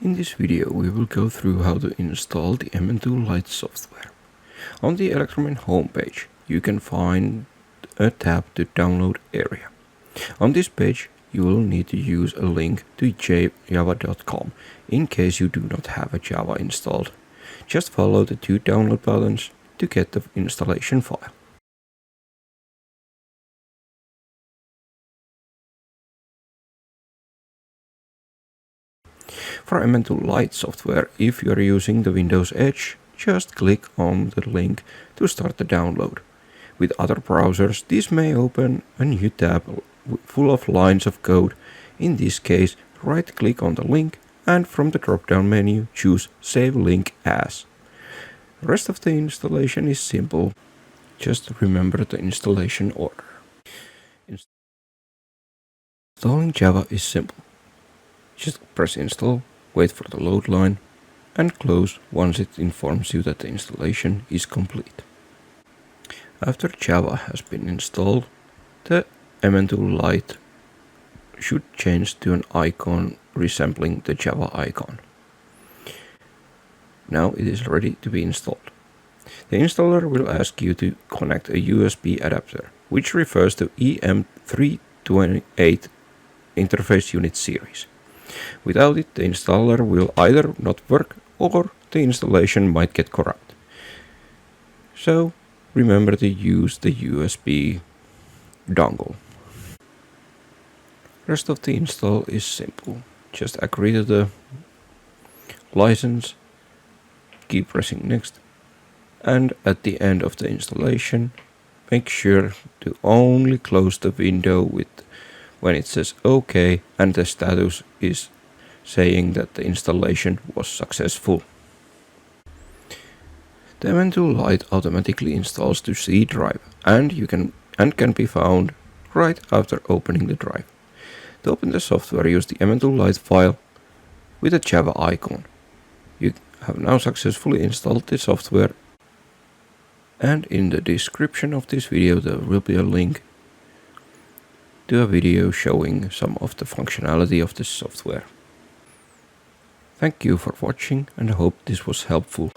In this video we will go through how to install the EmentooolLite software. On the Electromin homepage you can find a tab to download area. On this page you will need to use a link to java.com in case you do not have a Java installed. Just follow the two download buttons to get the installation file. For EmentooolLite software, if you are using the Windows Edge, just click on the link to start the download. With other browsers, this may open a new tab full of lines of code. In this case, right-click on the link and from the drop-down menu choose Save Link As. The rest of the installation is simple. Just remember the installation order. Installing Java is simple. Just press install, wait for the load line, and close once it informs you that the installation is complete. After Java has been installed, the EmentooolLite should change to an icon resembling the Java icon. Now it is ready to be installed. The installer will ask you to connect a USB adapter, which refers to EM328 interface unit series. Without it, the installer will either not work or the installation might get corrupt. So remember to use the USB dongle. Rest of the install is simple. Just agree to the license, keep pressing next, and at the end of the installation, make sure to only close the window when it says OK and the status is saying that the installation was successful. The EmentooolLite automatically installs to C drive and can be found right after opening the drive. To open the software, use the EmentooolLite file with a Java icon. You have now successfully installed the software, and in the description of this video there will be a link to a video showing some of the functionality of this software. Thank you for watching and I hope this was helpful.